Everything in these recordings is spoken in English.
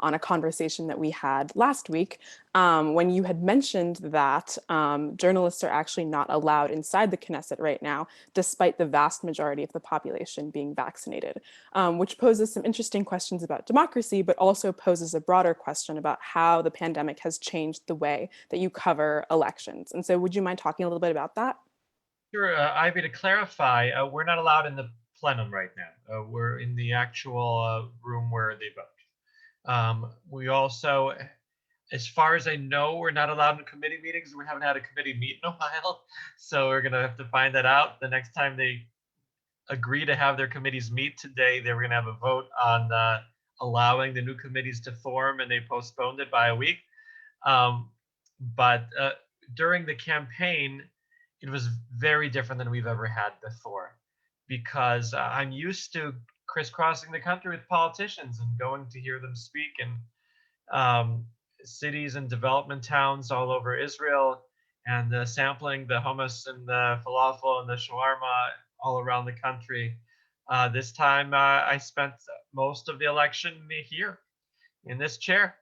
on a conversation that we had last week, when you had mentioned that journalists are actually not allowed inside the Knesset right now, despite the vast majority of the population being vaccinated, which poses some interesting questions about democracy, but also poses a broader question about how the pandemic has changed the way that you cover elections. And so would you mind talking a little bit about that? Sure, Ivy, to clarify, we're not allowed in the plenum right now. We're in the actual room where they vote. We also, as far as I know, we're not allowed in committee meetings. We haven't had a committee meet in a while, so we're going to have to find that out. The next time they agree to have their committees meet today, they were going to have a vote on allowing the new committees to form, and they postponed it by a week. But during the campaign, it was very different than we've ever had before, because I'm used to crisscrossing the country with politicians and going to hear them speak in cities and development towns all over Israel, and sampling the hummus and the falafel and the shawarma all around the country. This time I spent most of the election here in this chair,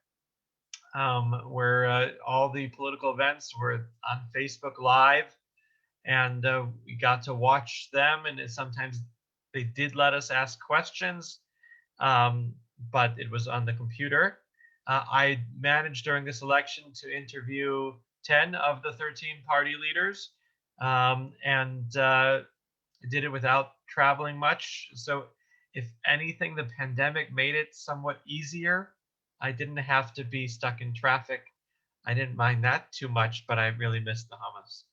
where all the political events were on Facebook Live, and we got to watch them. And sometimes they did let us ask questions, but it was on the computer. I managed during this election to interview 10 of the 13 party leaders, and did it without traveling much. So if anything, the pandemic made it somewhat easier. I didn't have to be stuck in traffic. I didn't mind that too much, but I really missed the hummus.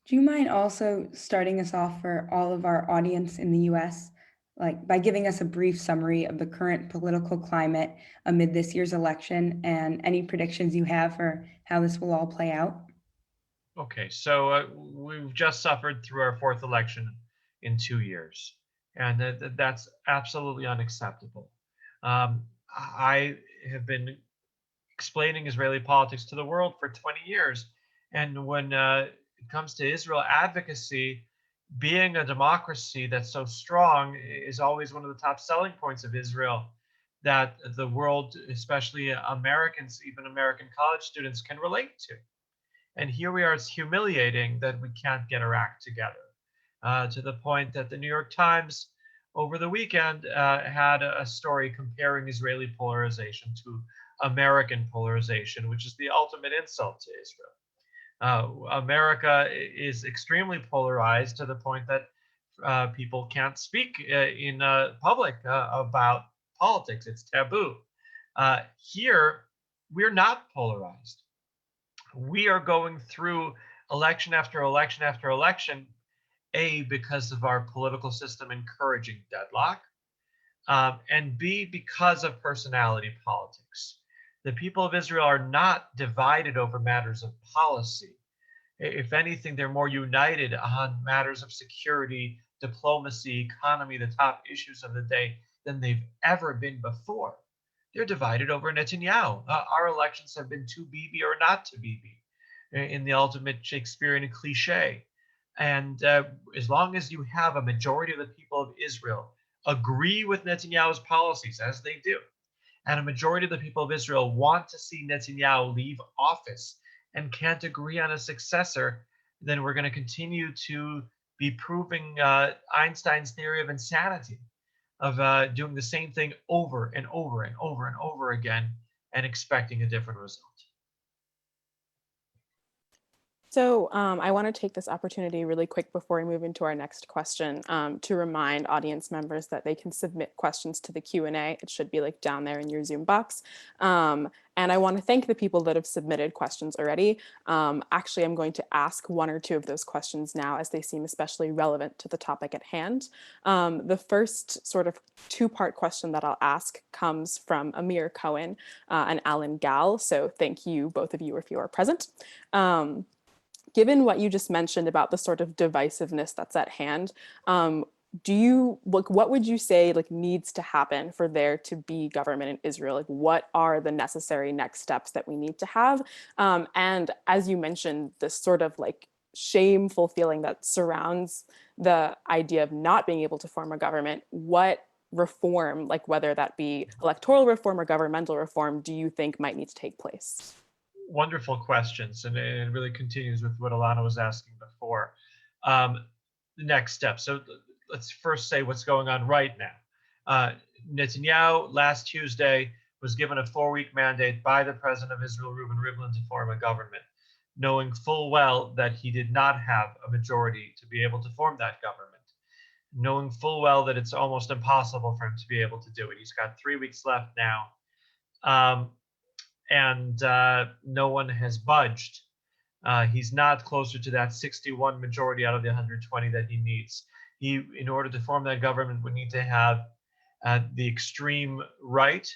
Do you mind also starting us off for all of our audience in the US, like by giving us a brief summary of the current political climate amid this year's election and any predictions you have for how this will all play out? Okay, so we've just suffered through our fourth election in 2 years, and that's absolutely unacceptable. I have been explaining Israeli politics to the world for 20 years, and when it comes to Israel advocacy, being a democracy that's so strong is always one of the top selling points of Israel, that the world, especially Americans, even American college students, can relate to. And here we are, it's humiliating that we can't get our act together, to the point that the New York Times over the weekend had a story comparing Israeli polarization to American polarization, which is the ultimate insult to Israel. America is extremely polarized to the point that people can't speak in public about politics. It's taboo. Here, we're not polarized. We are going through election after election after election, A, because of our political system encouraging deadlock, and B, because of personality politics. The people of Israel are not divided over matters of policy. If anything, they're more united on matters of security, diplomacy, economy, the top issues of the day, than they've ever been before. They're divided over Netanyahu. Our elections have been to Bibi or not to Bibi, in the ultimate Shakespearean cliche. And as long as you have a majority of the people of Israel agree with Netanyahu's policies, as they do, and a majority of the people of Israel want to see Netanyahu leave office and can't agree on a successor, then we're going to continue to be proving Einstein's theory of insanity, of doing the same thing over and over and over and over again and expecting a different result. So I want to take this opportunity really quick before we move into our next question, to remind audience members that they can submit questions to the Q&A. It should be like down there in your Zoom box. And I want to thank the people that have submitted questions already. Actually, I'm going to ask one or two of those questions now, as they seem especially relevant to the topic at hand. The first sort of two-part question that I'll ask comes from Amir Cohen and Alan Gal. So thank you, both of you, if you are present. Given what you just mentioned about the sort of divisiveness that's at hand, what would you say needs to happen for there to be government in Israel? What are the necessary next steps that we need to have? And as you mentioned, this sort of shameful feeling that surrounds the idea of not being able to form a government, what reform, like whether that be electoral reform or governmental reform, do you think might need to take place? Wonderful questions, and it really continues with what Ilana was asking before. The next step. So let's first say what's going on right now. Netanyahu last Tuesday was given a 4-week mandate by the president of Israel, Reuven Rivlin, to form a government, knowing full well that he did not have a majority to be able to form that government, knowing full well that it's almost impossible for him to be able to do it. He's got 3 weeks left now. And no one has budged. He's not closer to that 61 majority out of the 120 that he needs. He, in order to form that government, would need to have the extreme right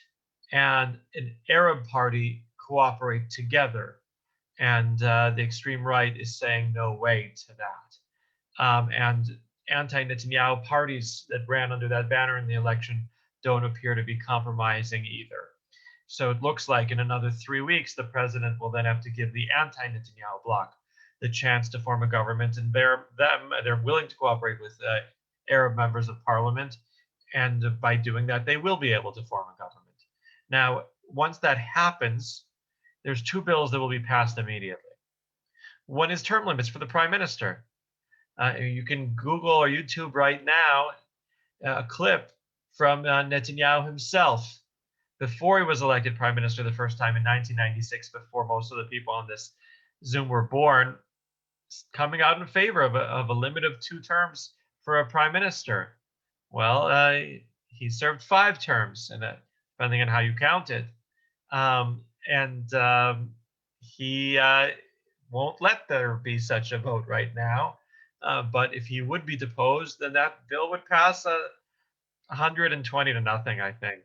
and an Arab party cooperate together. And the extreme right is saying no way to that. And anti-Netanyahu parties that ran under that banner in the election don't appear to be compromising either. So it looks like in another 3 weeks, the president will then have to give the anti-Netanyahu bloc the chance to form a government, and they're willing to cooperate with Arab members of parliament, and by doing that, they will be able to form a government. Now, once that happens, there's 2 bills that will be passed immediately. One is term limits for the prime minister. You can Google or YouTube right now a clip from Netanyahu himself before he was elected prime minister the first time in 1996, before most of the people on this Zoom were born, coming out in favor of a limit of 2 terms for a prime minister. Well, he served 5 terms, and depending on how you count it, he won't let there be such a vote right now. But if he would be deposed, then that bill would pass 120 to nothing, I think.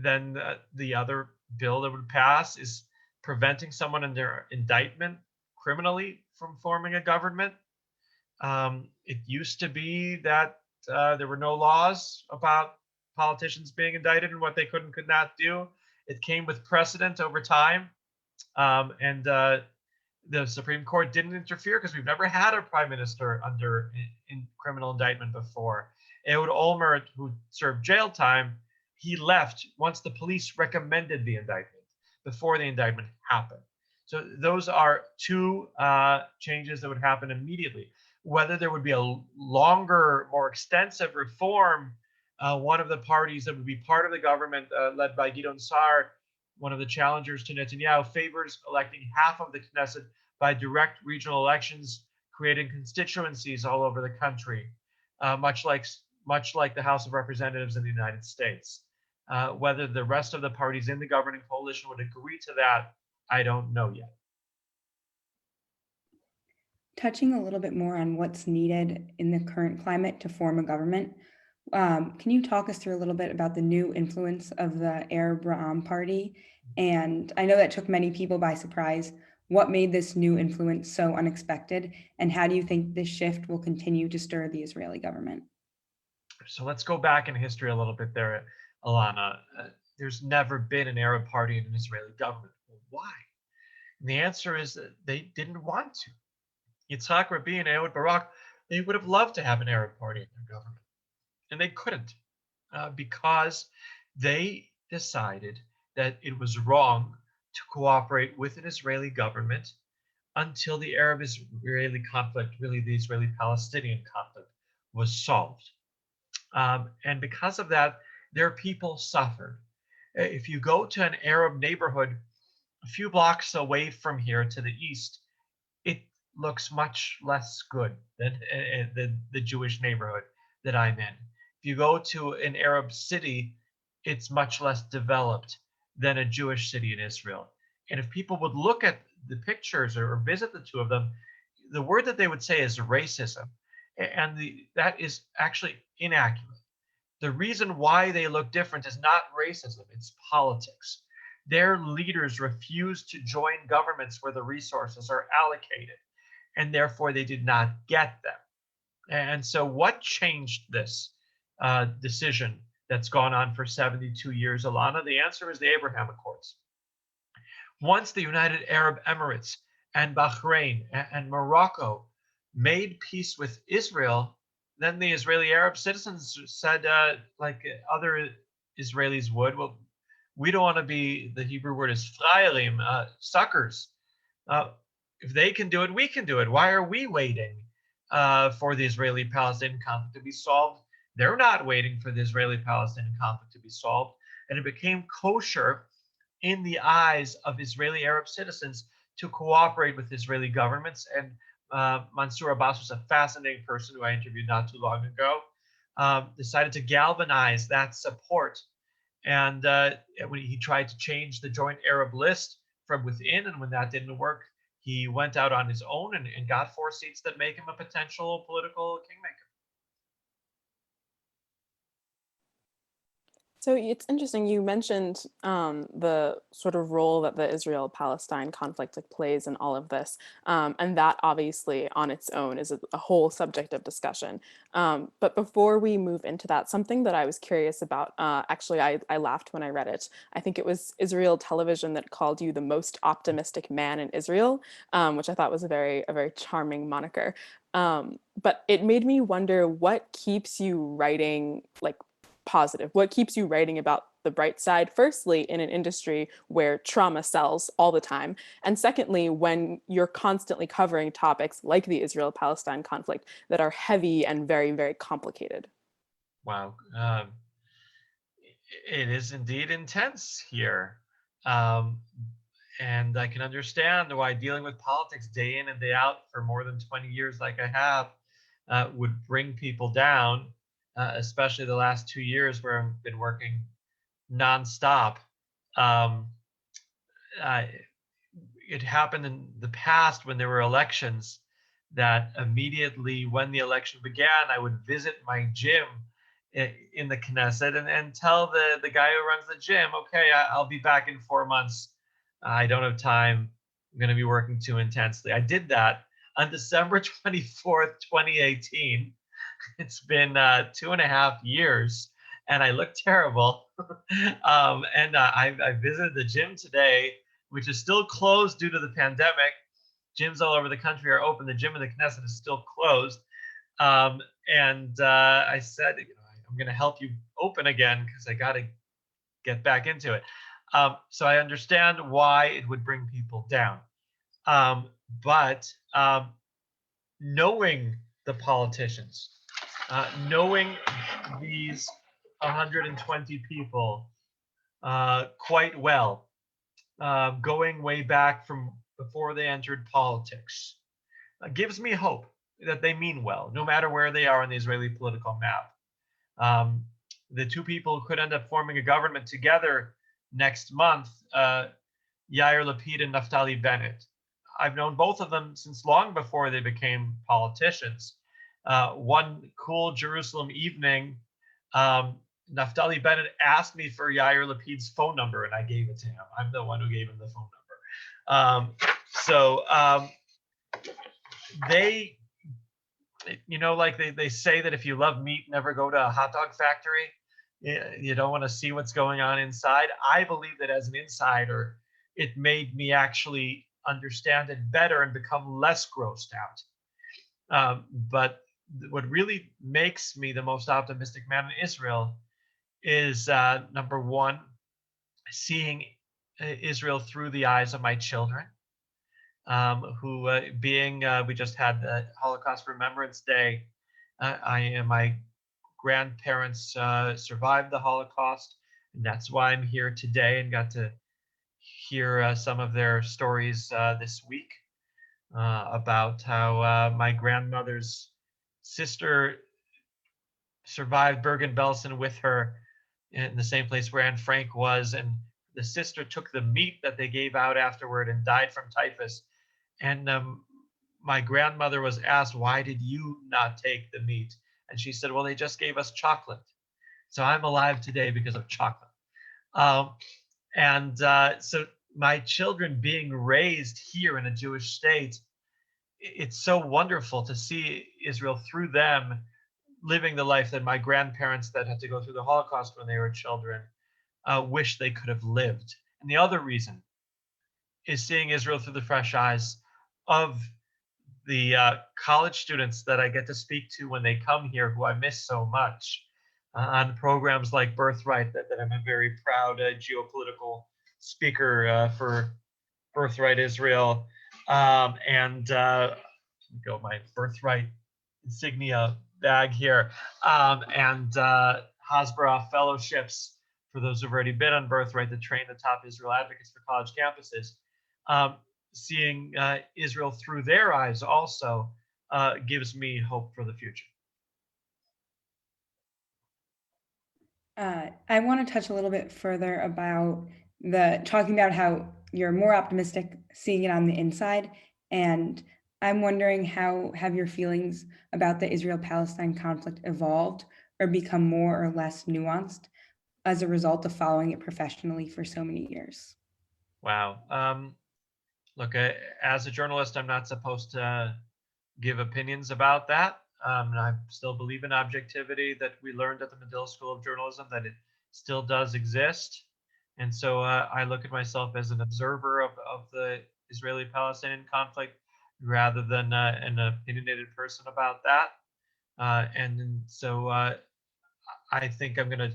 Then the other bill that would pass is preventing someone under indictment criminally from forming a government. It used to be that there were no laws about politicians being indicted and what they could and could not do. It came with precedent over time, and the Supreme Court didn't interfere because we've never had a prime minister under in criminal indictment before. Ehud Olmert, who served jail time, he left once the police recommended the indictment, before the indictment happened. So those are 2 changes that would happen immediately. Whether there would be a longer, more extensive reform, one of the parties that would be part of the government, led by Gideon Sa'ar, one of the challengers to Netanyahu, favors electing half of the Knesset by direct regional elections, creating constituencies all over the country, much like the House of Representatives in the United States. Whether the rest of the parties in the governing coalition would agree to that, I don't know yet. Touching a little bit more on what's needed in the current climate to form a government, can you talk us through a little bit about the new influence of the Arab Ra'am Party? And I know that took many people by surprise. What made this new influence so unexpected? And how do you think this shift will continue to stir the Israeli government? So let's go back in history a little bit there, Ilana. There's never been an Arab party in an Israeli government. Well, why? And the answer is that they didn't want to. Yitzhak Rabin and Ehud Barak, they would have loved to have an Arab party in their government. And they couldn't because they decided that it was wrong to cooperate with an Israeli government until the Arab-Israeli conflict, really the Israeli-Palestinian conflict, was solved. And because of that, their people suffered. If you go to an Arab neighborhood a few blocks away from here to the east, it looks much less good than the Jewish neighborhood that I'm in. If you go to an Arab city, it's much less developed than a Jewish city in Israel. And if people would look at the pictures or visit the 2 of them, the word that they would say is racism. And that is actually inaccurate. The reason why they look different is not racism, it's politics. Their leaders refuse to join governments where the resources are allocated, and therefore they did not get them. And so what changed this decision that's gone on for 72 years, Ilana? The answer is the Abraham Accords. Once the United Arab Emirates and Bahrain and Morocco made peace with Israel, then the Israeli Arab citizens said, like other Israelis would, well, we don't want to be, the Hebrew word is frayerim, suckers. If they can do it, we can do it. Why are we waiting for the Israeli-Palestinian conflict to be solved? They're not waiting for the Israeli-Palestinian conflict to be solved. And it became kosher in the eyes of Israeli Arab citizens to cooperate with Israeli governments. And Mansour Abbas was a fascinating person who I interviewed not too long ago, decided to galvanize that support. And when he tried to change the Joint Arab List from within, and when that didn't work, he went out on his own and got 4 seats that make him a potential political kingmaker. So it's interesting. You mentioned the sort of role that the Israel-Palestine conflict plays in all of this, and that obviously on its own is a whole subject of discussion. But before we move into that, something that I was curious about, actually, I laughed when I read it. I think it was Israel Television that called you the most optimistic man in Israel, which I thought was a very charming moniker. But it made me wonder what keeps you writing like positive? What keeps you writing about the bright side, firstly, in an industry where trauma sells all the time? And secondly, when you're constantly covering topics like the Israel-Palestine conflict that are heavy and very, very complicated? Wow. It is indeed intense here. Um, and I can understand why dealing with politics day in and day out for more than 20 years, like I have, would bring people down, especially the last 2 years where I've been working nonstop. Um, I, it happened in the past when there were elections that immediately when the election began, I would visit my gym in the Knesset and tell the guy who runs the gym, okay, I'll be back in 4 months. I don't have time. I'm going to be working too intensely. I did that on December 24th, 2018. It's been 2.5 years and I look terrible. I visited the gym today, which is still closed due to the pandemic. Gyms all over the country are open. The gym in the Knesset is still closed. Um, I said, I'm going to help you open again because I got to get back into it. So I understand why it would bring people down. Um, but knowing the politicians, knowing these 120 people quite well, going way back from before they entered politics, gives me hope that they mean well, no matter where they are on the Israeli political map. The two people could end up forming a government together next month, Yair Lapid and Naftali Bennett. I've known both of them since long before they became politicians. One cool Jerusalem evening, Naftali Bennett asked me for Yair Lapid's phone number, and I gave it to him. I'm the one who gave him the phone number. They, like they say that if you love meat, never go to a hot dog factory. You don't want to see what's going on inside. I believe that as an insider, it made me actually understand it better and become less grossed out. But what really makes me the most optimistic man in Israel is number one, seeing Israel through the eyes of my children, who we just had the Holocaust Remembrance Day. My grandparents survived the Holocaust, and that's why I'm here today and got to hear some of their stories this week about how my grandmother's sister survived Bergen-Belsen with her in the same place where Anne Frank was, and the sister took the meat that they gave out afterward and died from typhus. And my grandmother was asked, why did you not take the meat? And she said, well, they just gave us chocolate. So I'm alive today because of chocolate. So my children being raised here in a Jewish state, it's so wonderful to see Israel through them, living the life that my grandparents that had to go through the Holocaust when they were children wish they could have lived. And the other reason is seeing Israel through the fresh eyes of the college students that I get to speak to when they come here, who I miss so much, on programs like Birthright, that I'm a very proud geopolitical speaker for Birthright Israel, and go my Birthright insignia bag here, and Hasbara fellowships for those who've already been on Birthright, to train the top Israel advocates for college campuses. Seeing Israel through their eyes also gives me hope for the future. I want to touch a little bit further about talking about how you're more optimistic seeing it on the inside. And I'm wondering, how have your feelings about the Israel-Palestine conflict evolved or become more or less nuanced as a result of following it professionally for so many years? Wow. Look, as a journalist, I'm not supposed to give opinions about that. And I still believe in objectivity that we learned at the Medill School of Journalism, that it still does exist. And so I look at myself as an observer of the Israeli-Palestinian conflict rather than an opinionated person about that. And so I think I'm going to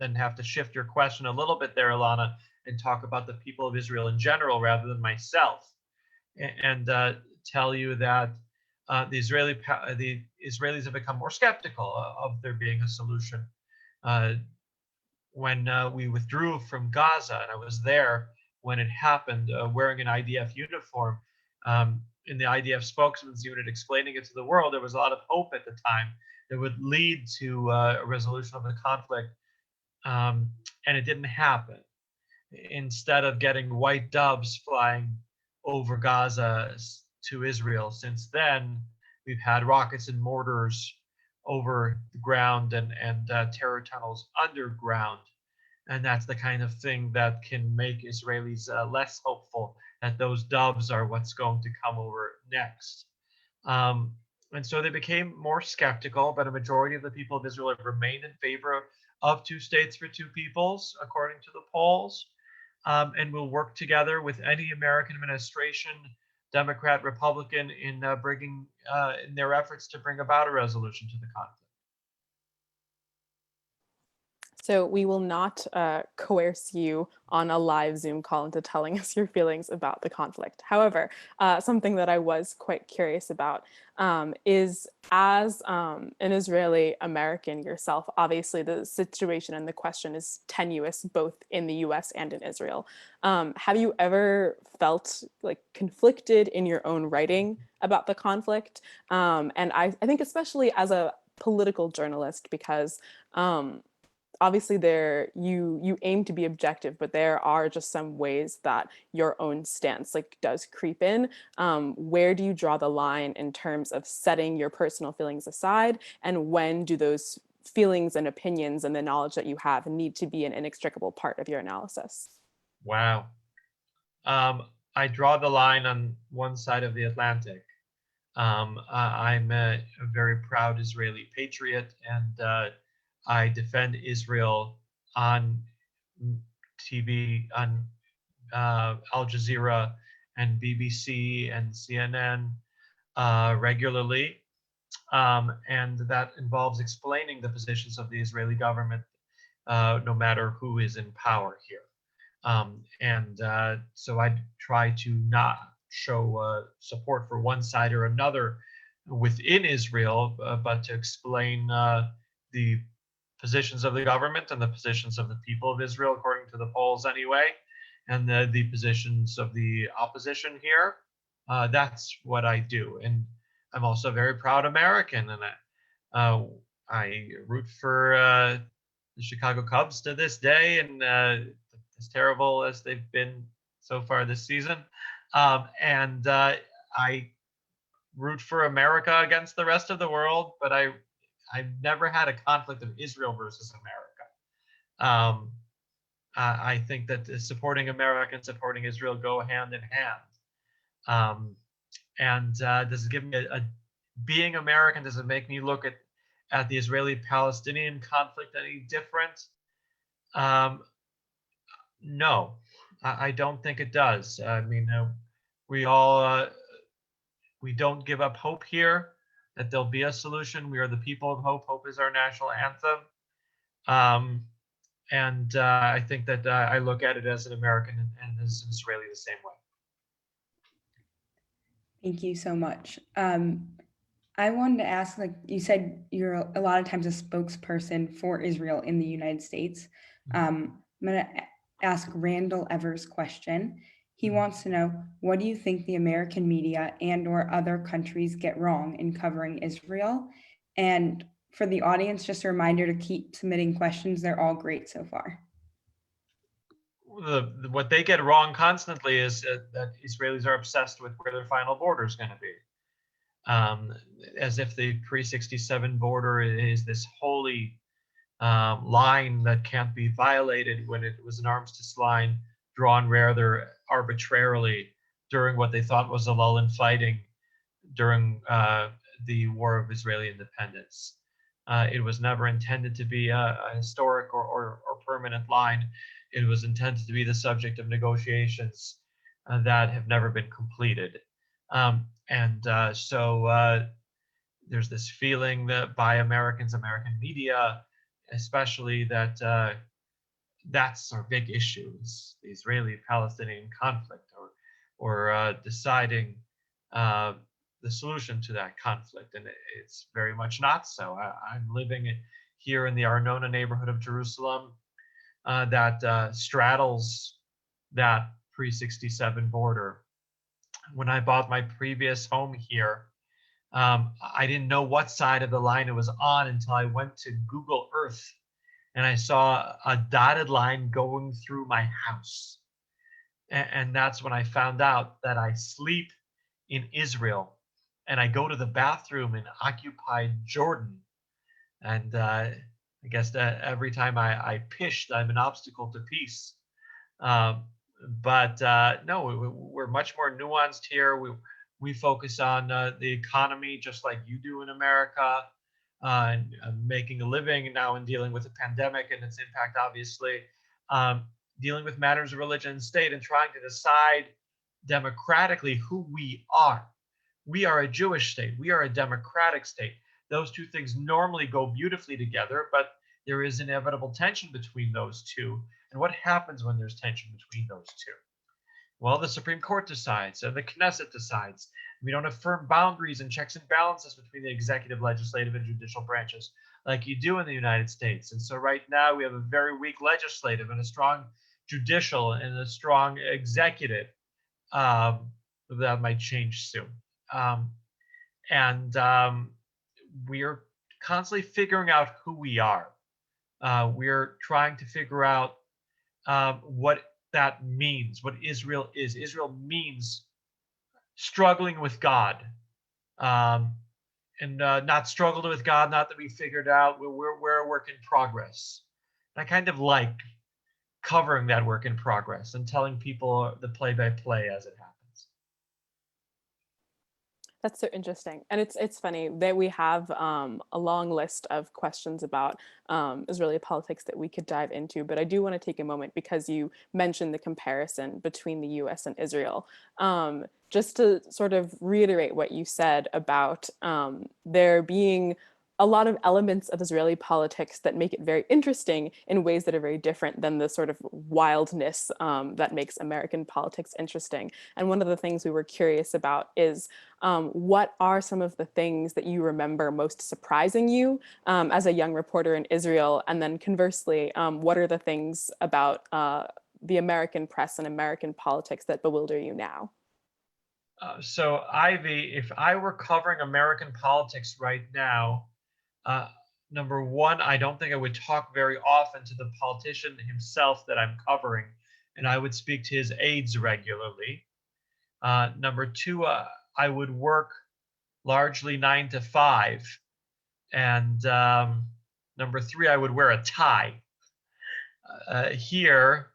then have to shift your question a little bit there, Ilana, and talk about the people of Israel in general rather than myself, and tell you that the Israelis have become more skeptical of there being a solution. When we withdrew from Gaza, and I was there when it happened, wearing an IDF uniform, in the IDF spokesman's unit, explaining it to the world, there was a lot of hope at the time that would lead to a resolution of the conflict, and it didn't happen. Instead of getting white doves flying over Gaza to Israel, since then we've had rockets and mortars over the ground, and terror tunnels underground. And that's the kind of thing that can make Israelis less hopeful that those doves are what's going to come over next. And so they became more skeptical, but a majority of the people of Israel have remained in favor of two states for two peoples, according to the polls, and will work together with any American administration, Democrat, Republican, in bringing in their efforts to bring about a resolution to the conflict. So we will not coerce you on a live Zoom call into telling us your feelings about the conflict. However, something that I was quite curious about is, as an Israeli American yourself, obviously the situation and the question is tenuous both in the US and in Israel. Have you ever felt like conflicted in your own writing about the conflict? And I think especially as a political journalist, because obviously you aim to be objective, but there are just some ways that your own stance like does creep in. Where do you draw the line in terms of setting your personal feelings aside, and when do those feelings and opinions and the knowledge that you have need to be an inextricable part of your analysis? Wow. I draw the line on one side of the Atlantic. I'm a very proud Israeli patriot, and I defend Israel on TV, on Al Jazeera and BBC and CNN regularly. And that involves explaining the positions of the Israeli government, no matter who is in power here. So I try to not show support for one side or another within Israel, but to explain the positions of the government and the positions of the people of Israel, according to the polls anyway, and the positions of the opposition here. That's what I do. And I'm also a very proud American, and I root for the Chicago Cubs to this day, and as terrible as they've been so far this season. And I root for America against the rest of the world, but I've never had a conflict of Israel versus America. I think that supporting America and supporting Israel go hand in hand. Does it give me being American, does it make me look at the Israeli-Palestinian conflict any different? No, I don't think it does. I mean, we all We don't give up hope here that there'll be a solution. We are the people of hope. Hope is our national anthem. And I think that I look at it as an American and as an Israeli the same way. Thank you so much. I wanted to ask, like you said, you're a lot of times a spokesperson for Israel in the United States. I'm going to ask Randall Evers' question. He wants to know, what do you think the American media and/or other countries get wrong in covering Israel? And for the audience, just a reminder to keep submitting questions. They're all great so far. What they get wrong constantly is that Israelis are obsessed with where their final border is going to be. As if the pre-67 border is this holy line that can't be violated, when it was an armistice line drawn rather arbitrarily during what they thought was a lull in fighting during the War of Israeli Independence. It was never intended to be a historic or permanent line. It was intended to be the subject of negotiations that have never been completed. So there's this feeling that by American media, especially, that that's our big issue, is the Israeli-Palestinian conflict, or deciding the solution to that conflict. And it's very much not so. I'm living here in the Arnona neighborhood of Jerusalem that straddles that pre-67 border. When I bought my previous home here, I didn't know what side of the line it was on until I went to Google Earth and I saw a dotted line going through my house. And that's when I found out that I sleep in Israel and I go to the bathroom in occupied Jordan. And I guess that every time I pished, I'm an obstacle to peace. But no, we're much more nuanced here. We focus on the economy, just like you do in America, and making a living now, and dealing with the pandemic and its impact, obviously, dealing with matters of religion and state, and trying to decide democratically who we are. We are a Jewish state. We are a democratic state. Those two things normally go beautifully together, but there is inevitable tension between those two. And what happens when there's tension between those two? Well, the Supreme Court decides, and the Knesset decides. We don't have firm boundaries and checks and balances between the executive, legislative, and judicial branches like you do in the United States. And so right now we have a very weak legislative and a strong judicial and a strong executive. That might change soon. We're constantly figuring out who we are. We're trying to figure out what that means, what Israel is. Israel means struggling with God, and not struggled with God, not that we figured out. We're a work in progress. And I kind of like covering that work in progress and telling people the play-by-play as it happens. That's so interesting. And it's funny that we have a long list of questions about Israeli politics that we could dive into, but I do want to take a moment, because you mentioned the comparison between the US and Israel. Just to sort of reiterate what you said about there being a lot of elements of Israeli politics that make it very interesting in ways that are very different than the sort of wildness that makes American politics interesting. And one of the things we were curious about is what are some of the things that you remember most surprising you as a young reporter in Israel? And then conversely, what are the things about the American press and American politics that bewilder you now? So Ivy, if I were covering American politics right now, number one, I don't think I would talk very often to the politician himself that I'm covering, and I would speak to his aides regularly. Number two, I would work largely 9 to 5. And number three, I would wear a tie. Here,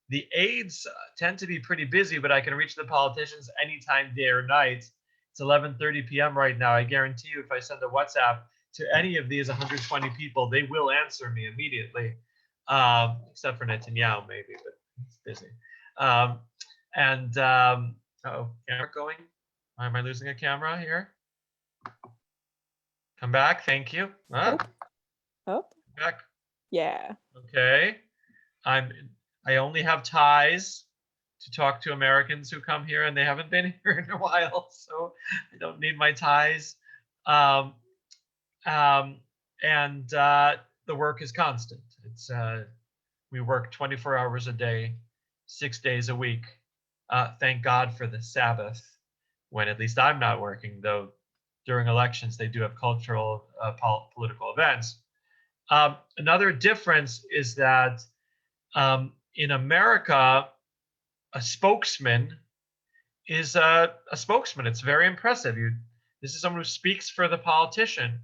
the aides tend to be pretty busy, but I can reach the politicians anytime, day or night. It's 11:30 p.m. right now. I guarantee you, if I send a WhatsApp to any of these 120 people, they will answer me immediately, except for Netanyahu, maybe, but he's busy. Oh, camera going? Am I losing a camera here? Come back. Thank you. Ah, Oh, back. yeah. Okay. I only have ties to talk to Americans who come here, and they haven't been here in a while, so I don't need my ties. Um, um, and the work is constant. It's we work 24 hours a day, 6 days a week. Thank God for the Sabbath, when at least I'm not working, though during elections they do have cultural, political events. Another difference is that in America, a spokesman is a spokesman. It's very impressive. This is someone who speaks for the politician.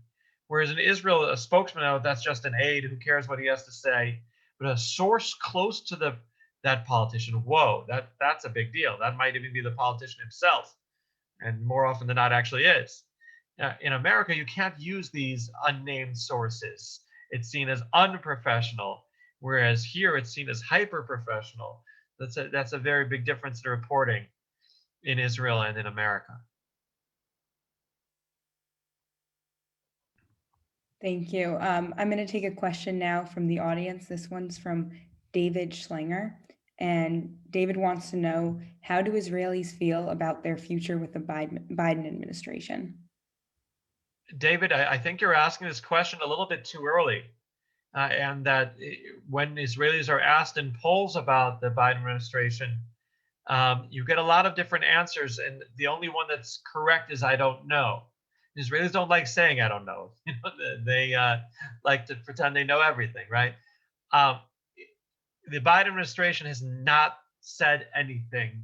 Whereas in Israel, a spokesman, oh, that's just an aide. Who cares what he has to say? But a source close to that politician, whoa, that's a big deal. That might even be the politician himself, and more often than not, actually is. In America, you can't use these unnamed sources. It's seen as unprofessional, whereas here it's seen as hyper professional. That's a very big difference in reporting in Israel and in America. Thank you. I'm going to take a question now from the audience. This one's from David Schlanger. And David wants to know, how do Israelis feel about their future with the Biden administration? David, I think you're asking this question a little bit too early. And that when Israelis are asked in polls about the Biden administration, you get a lot of different answers. And the only one that's correct is I don't know. Israelis don't like saying I don't know. They like to pretend they know everything, right? The Biden administration has not said anything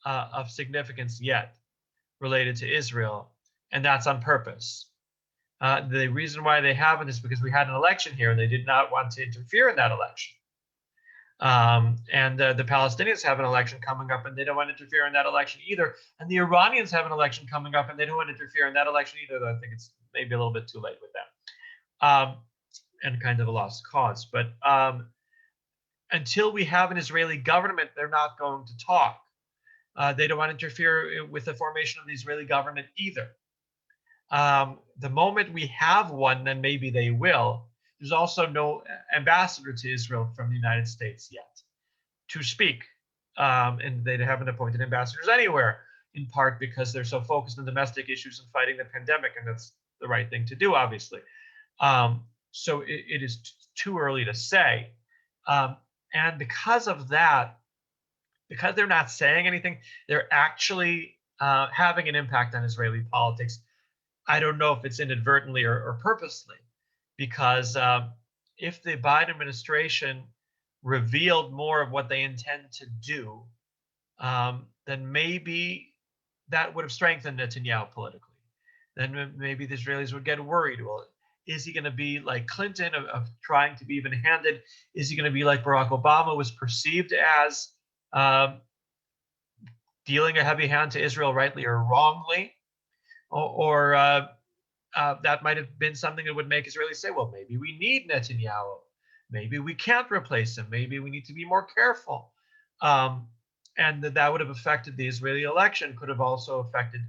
of significance yet related to Israel, and that's on purpose. The reason why they haven't is because we had an election here and they did not want to interfere in that election. And the Palestinians have an election coming up and they don't want to interfere in that election either. And the Iranians have an election coming up and they don't want to interfere in that election either, though I think it's maybe a little bit too late with them. And kind of a lost cause. But until we have an Israeli government, they're not going to talk. They don't want to interfere with the formation of the Israeli government either. The moment we have one, then maybe they will. There's also no ambassador to Israel from the United States yet to speak. And they haven't appointed ambassadors anywhere, in part because they're so focused on domestic issues and fighting the pandemic, and that's the right thing to do, obviously. So it is too early to say. And because of that, because they're not saying anything, they're actually having an impact on Israeli politics. I don't know if it's inadvertently or purposely, because if the Biden administration revealed more of what they intend to do, then maybe that would have strengthened Netanyahu politically. Then maybe the Israelis would get worried. Well, is he going to be like Clinton of trying to be even-handed? Is he going to be like Barack Obama was perceived as, dealing a heavy hand to Israel rightly or wrongly? Or that might have been something that would make Israelis say, well, maybe we need Netanyahu. Maybe we can't replace him. Maybe we need to be more careful. And that would have affected the Israeli election, could have also affected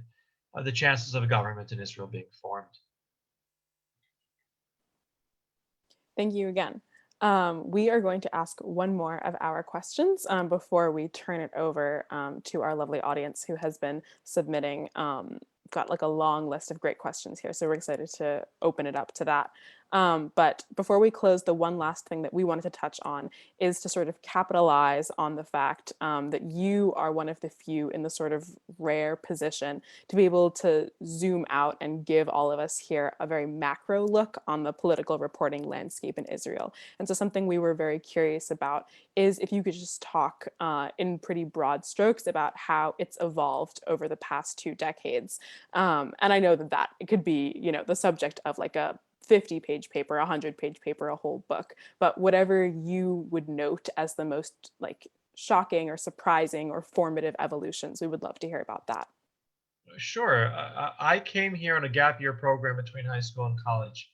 the chances of a government in Israel being formed. Thank you again. We are going to ask one more of our questions before we turn it over to our lovely audience who has been submitting. Got like a long list of great questions here, so we're excited to open it up to that. But before we close, the one last thing that we wanted to touch on is to sort of capitalize on the fact that you are one of the few in the sort of rare position to be able to zoom out and give all of us here a very macro look on the political reporting landscape in Israel. And so something we were very curious about is if you could just talk in pretty broad strokes about how it's evolved over the past 2 decades. And I know that it could be, you know, the subject of like a 50-page paper, 100-page paper, a whole book, but whatever you would note as the most like shocking or surprising or formative evolutions, we would love to hear about that. Sure. I came here on a gap year program between high school and college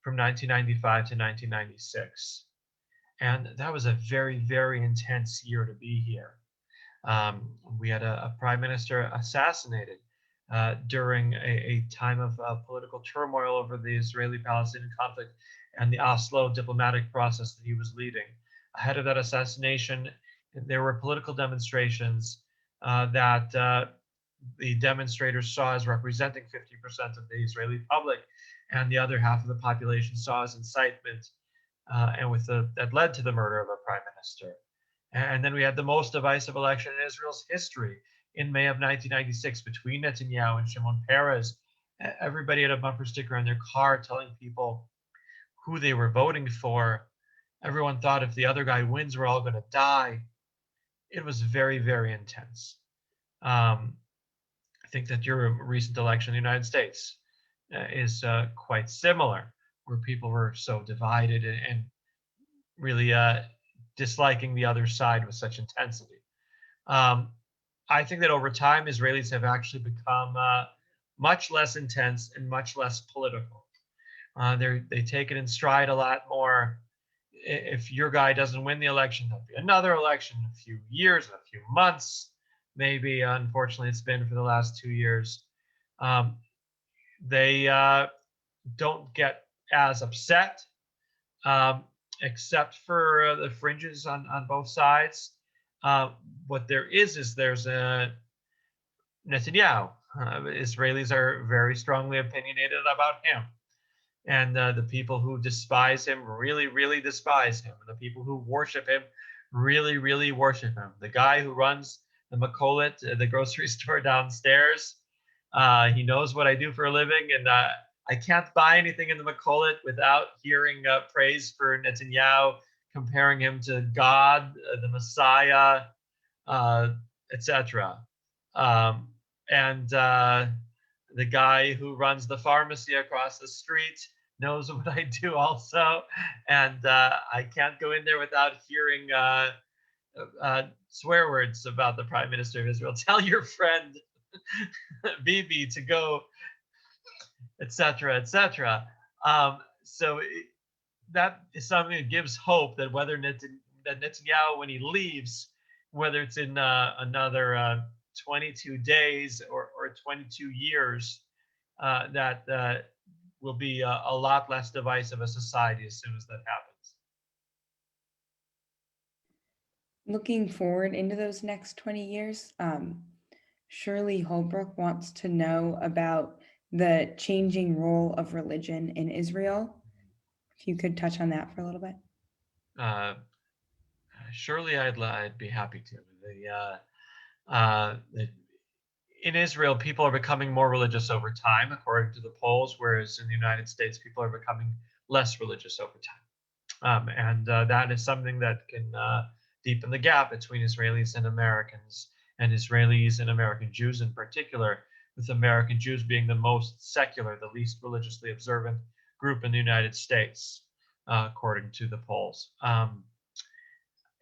from 1995 to 1996. And that was a very, very intense year to be here. We had a prime minister assassinated. during a time of political turmoil over the Israeli-Palestinian conflict and the Oslo diplomatic process that he was leading. Ahead of that assassination, there were political demonstrations that the demonstrators saw as representing 50% of the Israeli public, and the other half of the population saw as incitement, that led to the murder of a prime minister. And then we had the most divisive election in Israel's history in May of 1996 between Netanyahu and Shimon Peres. Everybody had a bumper sticker on their car telling people who they were voting for. Everyone thought if the other guy wins, we're all going to die. It was very, very intense. I think that your recent election in the United States is quite similar, where people were so divided and really disliking the other side with such intensity. I think that over time, Israelis have actually become much less intense and much less political. They take it in stride a lot more. If your guy doesn't win the election, there'll be another election in a few years, in a few months. Maybe, unfortunately, it's been for the last 2 years. They don't get as upset, except for the fringes on both sides. What there's a Netanyahu. Israelis are very strongly opinionated about him. And the people who despise him really, really despise him. And the people who worship him really, really worship him. The guy who runs the Makolet, the grocery store downstairs, he knows what I do for a living. And I can't buy anything in the Makolet without hearing praise for Netanyahu, comparing him to God, the Messiah, etc. And the guy who runs the pharmacy across the street knows what I do also. And I can't go in there without hearing swear words about the Prime Minister of Israel. Tell your friend Bibi to go, etc., etc. That is something that gives hope that whether that Netanyahu, when he leaves, whether it's in another 22 days or 22 years, that will be a lot less divisive a society as soon as that happens. Looking forward into those next 20 years, Shirley Holbrook wants to know about the changing role of religion in Israel. If you could touch on that for a little bit. Surely I'd be happy to. In Israel, people are becoming more religious over time, according to the polls, whereas in the United States, people are becoming less religious over time. And that is something that can deepen the gap between Israelis and Americans, and Israelis and American Jews in particular, with American Jews being the most secular, the least religiously observant group in the United States, according to the polls.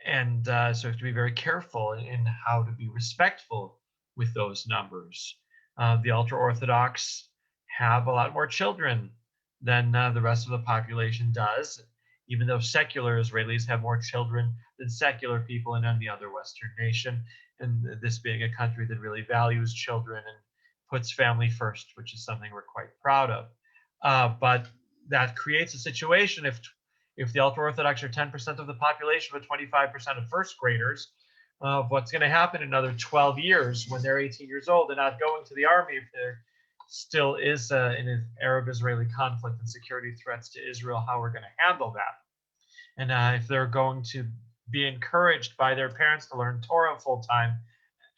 And so we have to be very careful in how to be respectful with those numbers. The ultra-Orthodox have a lot more children than the rest of the population does, even though secular Israelis have more children than secular people in any other Western nation, and this being a country that really values children and puts family first, which is something we're quite proud of. But that creates a situation if the ultra-Orthodox are 10% of the population, but 25% of first graders, what's going to happen in another 12 years when they're 18 years old and not going to the army, if there still is an Arab-Israeli conflict and security threats to Israel, how we're going to handle that. And if they're going to be encouraged by their parents to learn Torah full-time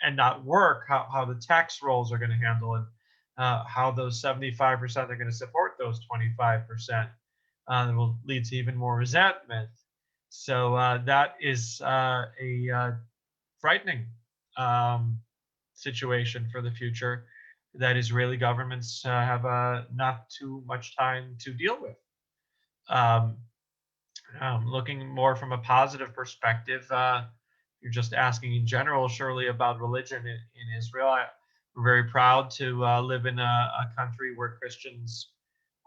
and not work, how the tax rolls are going to handle, and how those 75% are going to support those 25%. That will lead to even more resentment. So that is a frightening situation for the future that Israeli governments have not too much time to deal with. Looking more from a positive perspective, you're just asking in general, surely, about religion in Israel. We're very proud to live in a country where Christians,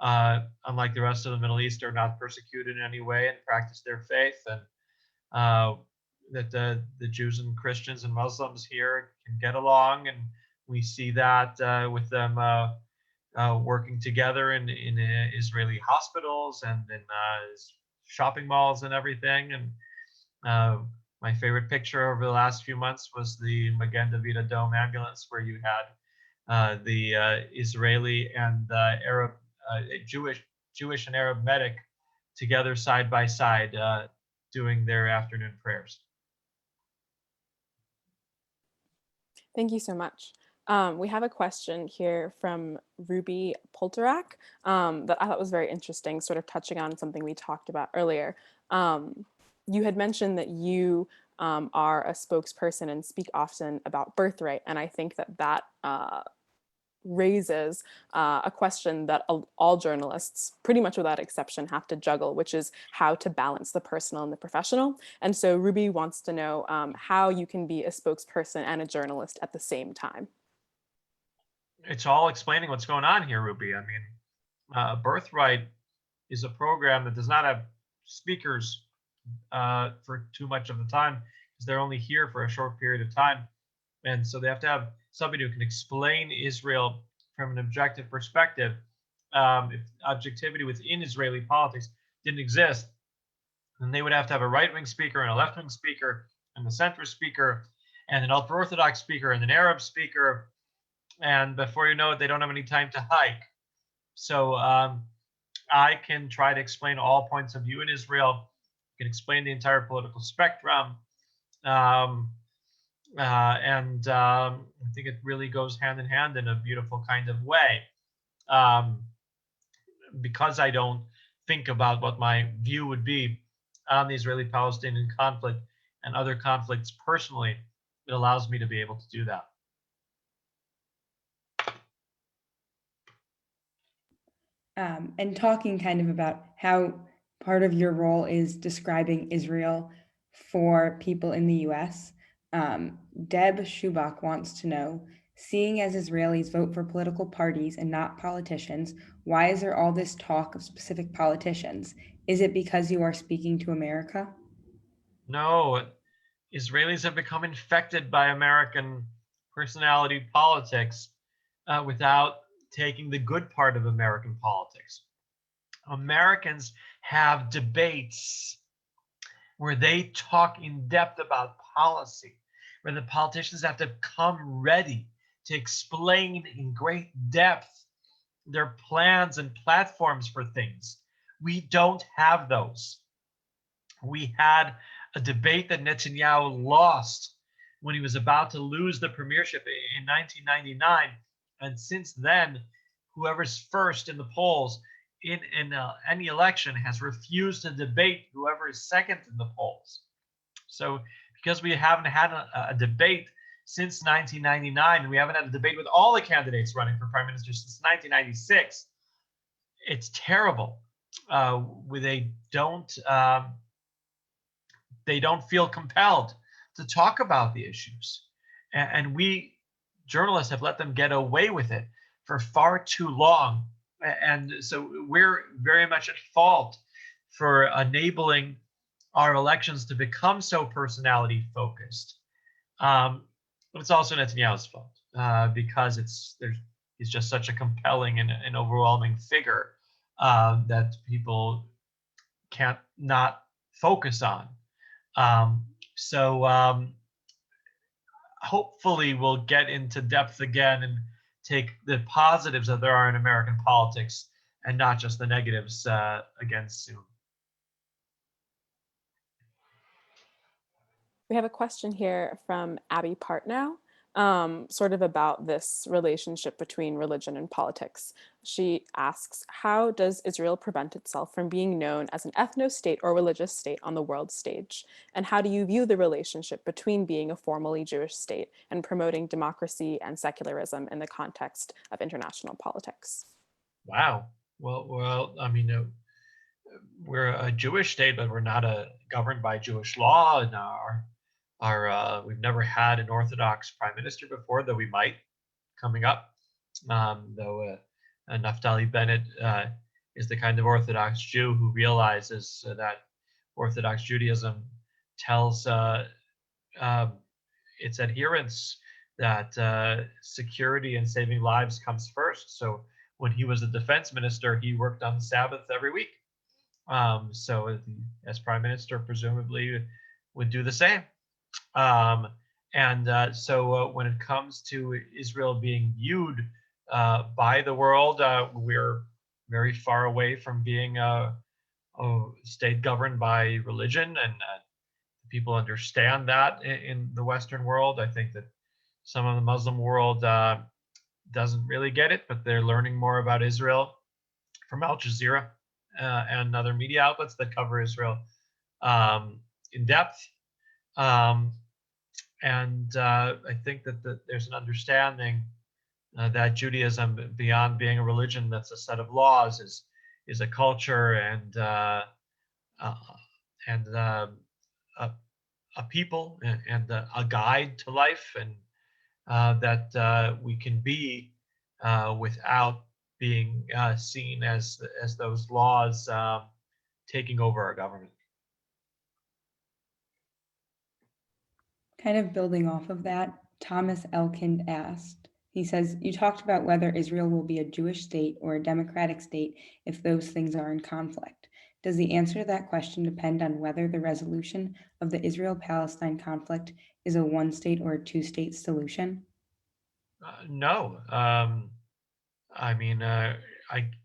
unlike the rest of the Middle East, are not persecuted in any way and practice their faith, and that the Jews and Christians and Muslims here can get along and We see that with them working together in Israeli hospitals and in shopping malls and everything. And my favorite picture over the last few months was the Magen David Adom ambulance, where you had the Israeli and Arab, Jewish and Arab medic together side by side doing their afternoon prayers. Thank you so much. We have a question here from Ruby Polterak that I thought was very interesting, sort of touching on something we talked about earlier. You had mentioned that you are a spokesperson and speak often about birthright, and I think that that raises a question that all journalists, pretty much without exception, have to juggle, which is how to balance the personal and the professional. And so Ruby wants to know how you can be a spokesperson and a journalist at the same time. It's all explaining what's going on here, Ruby. I mean, Birthright is a program that does not have speakers for too much of the time, because they're only here for a short period of time. And so they have to have somebody who can explain Israel from an objective perspective. If objectivity within Israeli politics didn't exist, then they would have to have a right-wing speaker and a left-wing speaker and a centrist speaker and an ultra-Orthodox speaker and an Arab speaker. And before you know it, they don't have any time to hike. So I can try to explain all points of view in Israel. I can explain the entire political spectrum. I think it really goes hand in hand in a beautiful kind of way. Because I don't think about what my view would be on the Israeli-Palestinian conflict and other conflicts personally, it allows me to be able to do that. And talking kind of about how part of your role is describing Israel for people in the US. Deb Schubach wants to know, seeing as Israelis vote for political parties and not politicians, why is there all this talk of specific politicians? Is it because you are speaking to America? No, Israelis have become infected by American personality politics without taking the good part of American politics. Americans have debates where they talk in depth about policy, where the politicians have to come ready to explain in great depth their plans and platforms for things. We don't have those. We had a debate that Netanyahu lost when he was about to lose the premiership in 1999. And since then, whoever's first in the polls in any election has refused to debate whoever is second in the polls. So because we haven't had a debate since 1999, and we haven't had a debate with all the candidates running for prime minister since 1996, it's terrible. They don't feel compelled to talk about the issues. And we journalists have let them get away with it for far too long. And so we're very much at fault for enabling our elections to become so personality focused. But it's also Netanyahu's fault because he's just such a compelling and overwhelming figure that people can't not focus on. Hopefully we'll get into depth again and take the positives that there are in American politics and not just the negatives again soon. We have a question here from Abby Partnow, sort of about this relationship between religion and politics. She asks, how does Israel prevent itself from being known as an ethno-state or religious state on the world stage? And how do you view the relationship between being a formally Jewish state and promoting democracy and secularism in the context of international politics? Wow. Well, I mean, we're a Jewish state, but we're not governed by Jewish law, and we've never had an Orthodox prime minister before, though we might coming up. Though Naftali Bennett is the kind of Orthodox Jew who realizes that Orthodox Judaism tells its adherents that security and saving lives comes first. So when he was a defense minister, he worked on the Sabbath every week. So as prime minister, presumably would do the same. So when it comes to Israel being viewed by the world, we're very far away from being a state governed by religion, and people understand that in the Western world. I think that some of the Muslim world doesn't really get it, but they're learning more about Israel from Al Jazeera and other media outlets that cover Israel in depth. I think that there's an understanding that Judaism, beyond being a religion that's a set of laws, is a culture and a people and a guide to life, and that we can be without being seen as those laws taking over our government. Kind of building off of that, Thomas Elkind asked, he says, you talked about whether Israel will be a Jewish state or a democratic state if those things are in conflict. Does the answer to that question depend on whether the resolution of the Israel-Palestine conflict is a one-state or a two-state solution? No. I mean,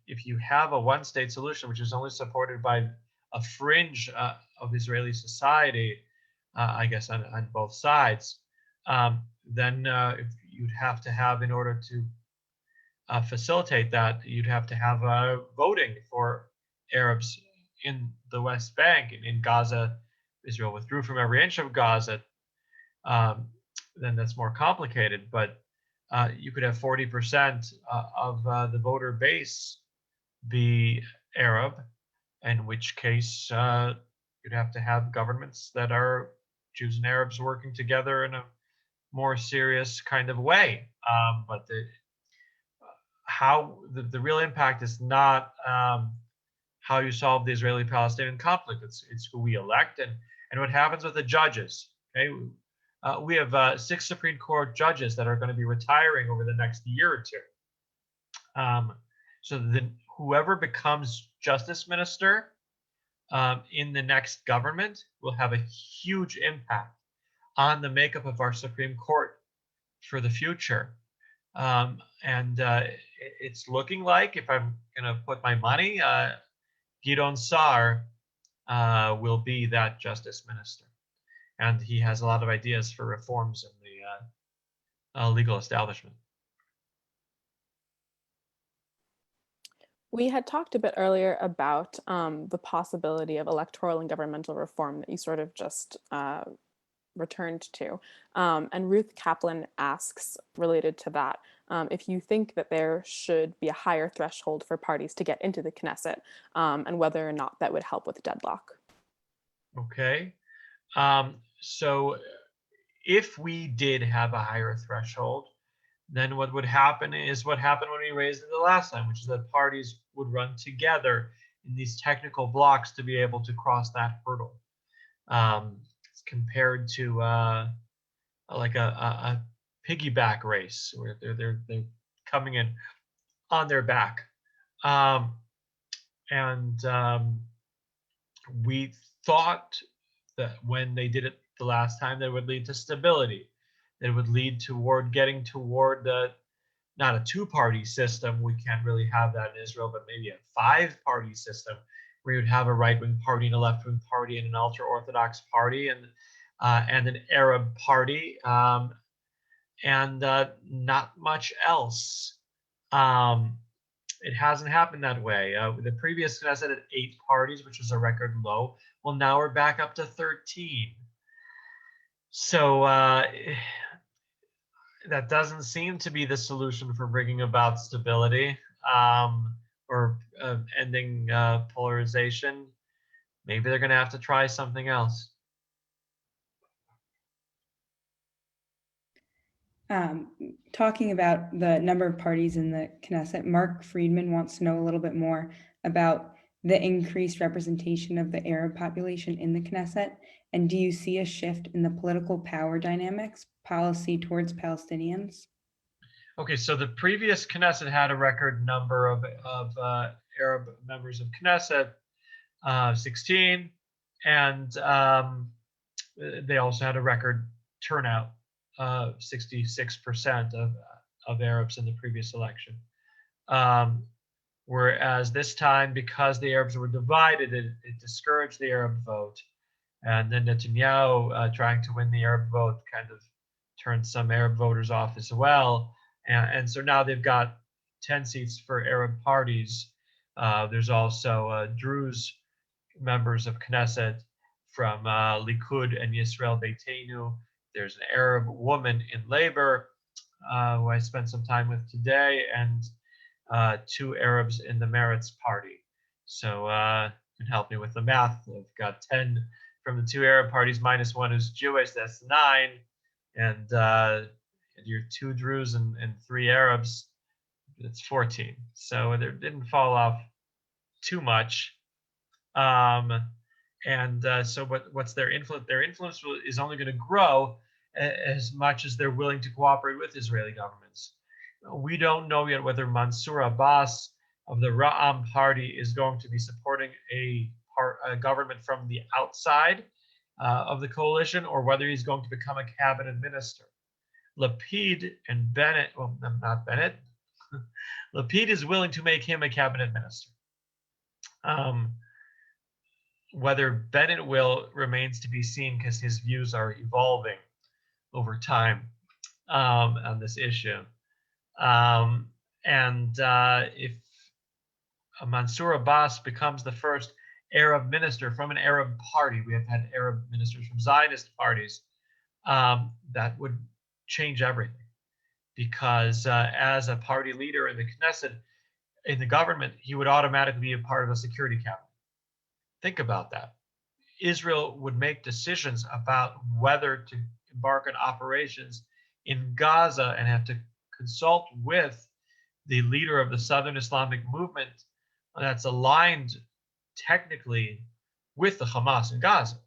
if you have a one-state solution, which is only supported by a fringe of Israeli society, I guess on both sides, then if you'd have to have, in order to facilitate that, you'd have to have voting for Arabs in the West Bank. In Gaza, Israel withdrew from every inch of Gaza. Then that's more complicated, but you could have 40% of the voter base be Arab, in which case you'd have to have governments that are Jews and Arabs working together in a more serious kind of way. But the real impact is not how you solve the Israeli-Palestinian conflict. It's who we elect and what happens with the judges. Okay, we have 6 Supreme Court judges that are going to be retiring over the next year or two. So then whoever becomes justice minister in the next government will have a huge impact on the makeup of our Supreme Court for the future. It's looking like, if I'm going to put my money, Gideon Sa'ar will be that justice minister. And he has a lot of ideas for reforms in the legal establishment. We had talked a bit earlier about the possibility of electoral and governmental reform that you sort of just returned to. And Ruth Kaplan asks, related to that, if you think that there should be a higher threshold for parties to get into the Knesset, and whether or not that would help with deadlock. Okay. So if we did have a higher threshold, then what would happen is what happened when we raised it the last time, which is that parties would run together in these technical blocks to be able to cross that hurdle. Compared to like a piggyback race where they're coming in on their back. We thought that when they did it the last time, that would lead to stability. That would lead toward getting toward not a 2-party system. We can't really have that in Israel, but maybe a 5-party system where you'd have a right-wing party and a left-wing party and an ultra-Orthodox party and an Arab party, and not much else. It hasn't happened that way. The previous Knesset had 8 parties, which was a record low. Well, now we're back up to 13. So that doesn't seem to be the solution for bringing about stability or ending polarization. Maybe they're going to have to try something else. Talking about the number of parties in the Knesset, Mark Friedman wants to know a little bit more about the increased representation of the Arab population in the Knesset? And do you see a shift in the political power dynamics, policy towards Palestinians? Okay, so the previous Knesset had a record number of Arab members of Knesset, 16, and they also had a record turnout, 66% of Arabs in the previous election. Whereas this time, because the Arabs were divided, it discouraged the Arab vote. And then Netanyahu, trying to win the Arab vote, kind of turned some Arab voters off as well. And so now they've got 10 seats for Arab parties. There's also Druze members of Knesset from Likud and Yisrael Beitenu. There's an Arab woman in labor who I spent some time with today, and 2 Arabs in the Meretz party. So you can help me with the math. I've got 10 from the 2 Arab parties minus 1 who's Jewish. That's 9, and your 2 Druze and 3 Arabs, it's 14. So they didn't fall off too much. So what's their influence? Their influence is only going to grow as much as they're willing to cooperate with Israeli governments. We don't know yet whether Mansour Abbas of the Ra'am party is going to be supporting a government from the outside of the coalition, or whether he's going to become a cabinet minister. Lapid and Bennett, well, not Bennett, Lapid is willing to make him a cabinet minister. Whether Bennett will remains to be seen, because his views are evolving over time on this issue. If Mansour Abbas becomes the first Arab minister from an Arab party, we have had Arab ministers from Zionist parties, that would change everything. Because as a party leader in the Knesset, in the government, he would automatically be a part of a security cabinet. Think about that. Israel would make decisions about whether to embark on operations in Gaza and have to consult with the leader of the Southern Islamic movement that's aligned technically with the Hamas in Gaza.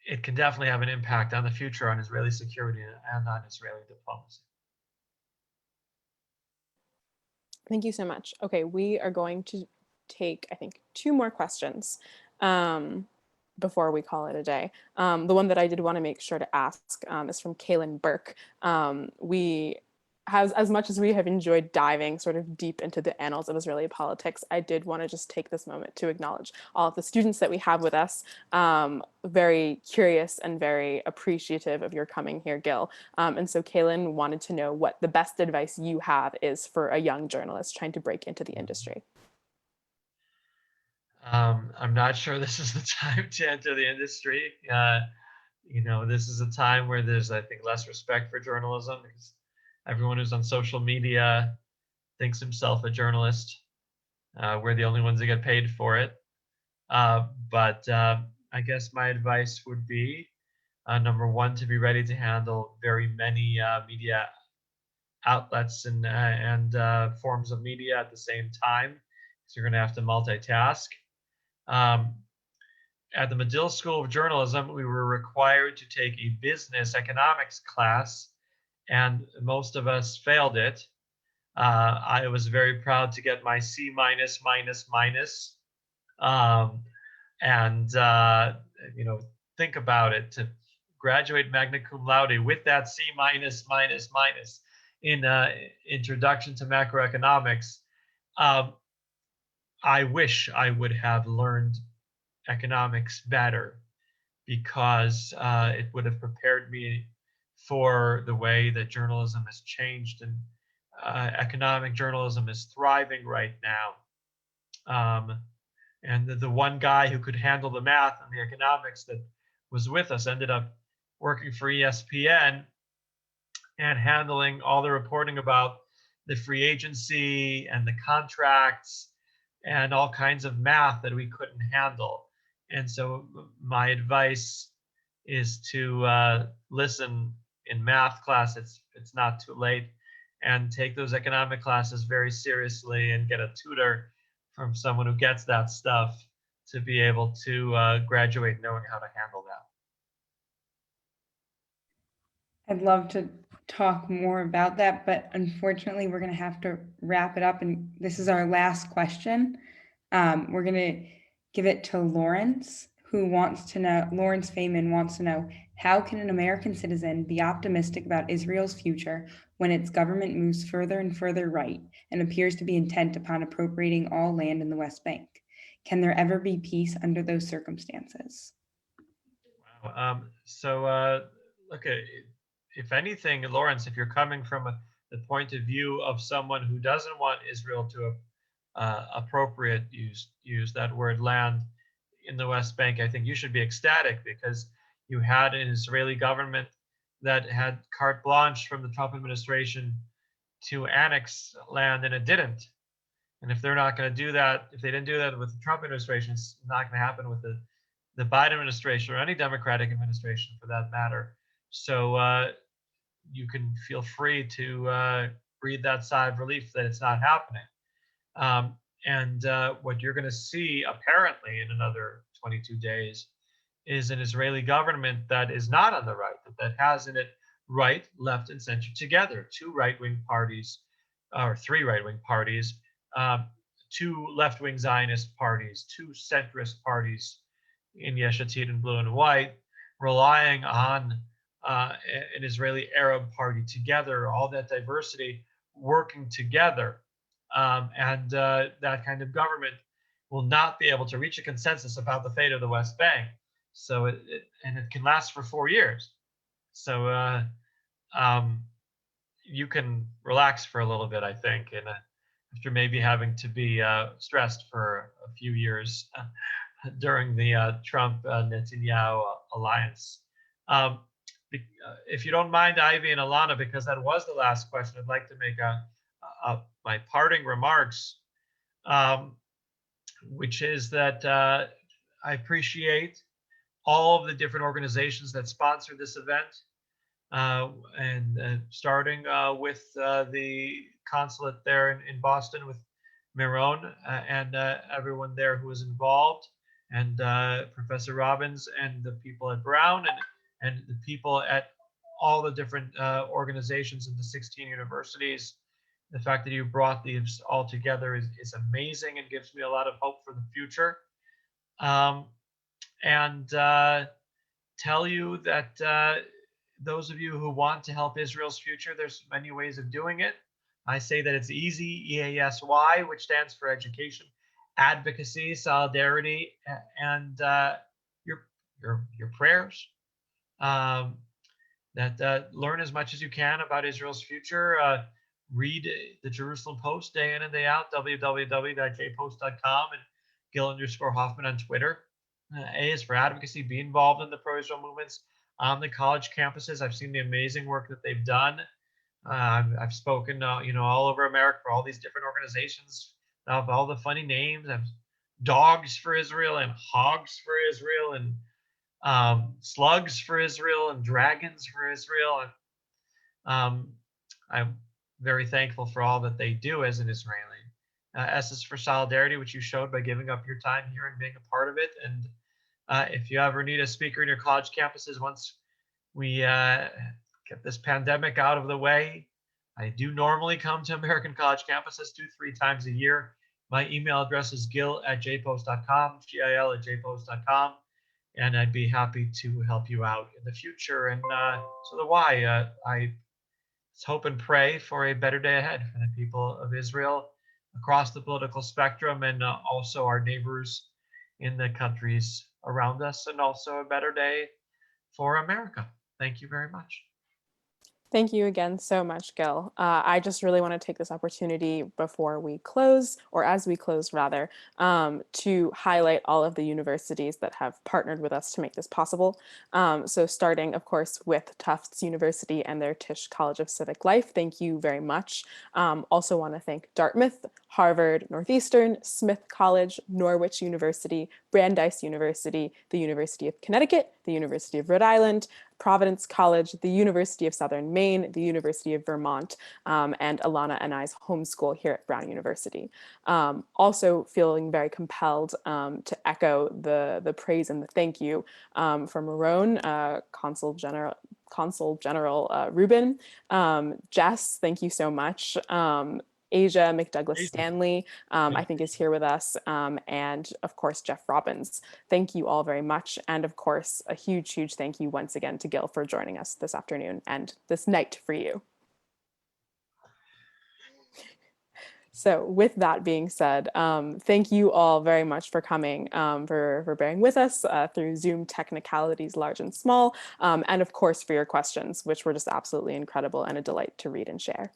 It can definitely have an impact on the future on Israeli security and on Israeli diplomacy. Thank you so much. Okay, we are going to take, I think, 2 more questions before we call it a day. The one that I did want to make sure to ask is from Kaylin Burke. As much as we have enjoyed diving sort of deep into the annals of Israeli politics, I did want to just take this moment to acknowledge all of the students that we have with us. Very curious and very appreciative of your coming here, Gil. And so Kaylin wanted to know what the best advice you have is for a young journalist trying to break into the industry. I'm not sure this is the time to enter the industry. This is a time where there's, I think, less respect for journalism, because everyone who's on social media thinks himself a journalist. We're the only ones that get paid for it. But I guess my advice would be, number 1, to be ready to handle very many media outlets and forms of media at the same time. So you're going to have to multitask. At the Medill School of Journalism, we were required to take a business economics class, and most of us failed it. I was very proud to get my C minus. Think about it, to graduate magna cum laude with that C minus in Introduction to Macroeconomics. I wish I would have learned economics better, because it would have prepared me for the way that journalism has changed, and economic journalism is thriving right now. And the one guy who could handle the math and the economics that was with us ended up working for ESPN and handling all the reporting about the free agency and the contracts and all kinds of math that we couldn't handle. And so my advice is to listen in math class. It's not too late, and take those economic classes very seriously and get a tutor from someone who gets that stuff to be able to graduate knowing how to handle that. I'd love to talk more about that, but unfortunately, we're going to have to wrap it up. And this is our last question. We're going to give it to Lawrence, who wants to know, Lawrence Feynman wants to know, how can an American citizen be optimistic about Israel's future when its government moves further and further right and appears to be intent upon appropriating all land in the West Bank? Can there ever be peace under those circumstances? Wow. Look, if anything, Lawrence, if you're coming from the point of view of someone who doesn't want Israel to appropriate, use that word, land in the West Bank, I think you should be ecstatic, because you had an Israeli government that had carte blanche from the Trump administration to annex land, and it didn't. And if they're not going to do that, if they didn't do that with the Trump administration, it's not going to happen with the Biden administration or any Democratic administration for that matter. So you can feel free to breathe that sigh of relief that it's not happening. What you're going to see apparently in another 22 days is an Israeli government that is not on the right, that has in it right, left, and center together. Two right-wing parties, or three right-wing parties, two left-wing Zionist parties, two centrist parties in Yesh Atid and Blue and White, relying on an Israeli Arab party together, all that diversity working together. That kind of government will not be able to reach a consensus about the fate of the West Bank. So it can last for 4 years. So you can relax for a little bit, I think, and after maybe having to be stressed for a few years during the Trump-Netanyahu alliance. If you don't mind, Ivy and Ilana, because that was the last question, I'd like to make my parting remarks, which is that I appreciate all of the different organizations that sponsor this event, and starting with the consulate there in Boston with Miron and everyone there who was involved, and Professor Robbins and the people at Brown and the people at all the different organizations in the 16 universities. The fact that you brought these all together is amazing and gives me a lot of hope for the future. And tell you that those of you who want to help Israel's future, there's many ways of doing it. I say that it's easy, EASY, which stands for education, advocacy, solidarity, and your prayers. Learn as much as you can about Israel's future. Read the Jerusalem Post day in and day out, www.jpost.com, and Gil_Hoffman on Twitter. A is for advocacy. Be involved in the pro-Israel movements on the college campuses. I've seen the amazing work that they've done. I've spoken, all over America for all these different organizations of all the funny names. I've Dogs for Israel and Hogs for Israel and Slugs for Israel and Dragons for Israel. And I'm very thankful for all that they do as an Israeli. S is for solidarity, which you showed by giving up your time here and being a part of it. And if you ever need a speaker in your college campuses, once we get this pandemic out of the way, I do normally come to American college campuses 2-3 times a year. My email address is gil@jpost.com, gil@jpost.com, and I'd be happy to help you out in the future. And so the why, I hope and pray for a better day ahead for the people of Israel across the political spectrum, and also our neighbors in the countries around us, and also a better day for America. Thank you very much. Thank you again so much, Gil. I just really want to take this opportunity before we close, or as we close rather, to highlight all of the universities that have partnered with us to make this possible. So starting, of course, with Tufts University and their Tisch College of Civic Life. Thank you very much. Also want to thank Dartmouth, Harvard, Northeastern, Smith College, Norwich University, Brandeis University, the University of Connecticut, the University of Rhode Island, Providence College, the University of Southern Maine, the University of Vermont, and Ilana and I's homeschool here at Brown University. Also feeling very compelled to echo the praise and the thank you from Marone, Consul General Rubin. Jess, thank you so much. Asia McDouglas Stanley, I think, is here with us, and of course Jeff Robbins. Thank you all very much, and of course a huge thank you once again to Gil for joining us this afternoon and this night for you. So with that being said, thank you all very much for coming, for bearing with us through Zoom technicalities large and small, and of course for your questions, which were just absolutely incredible and a delight to read and share.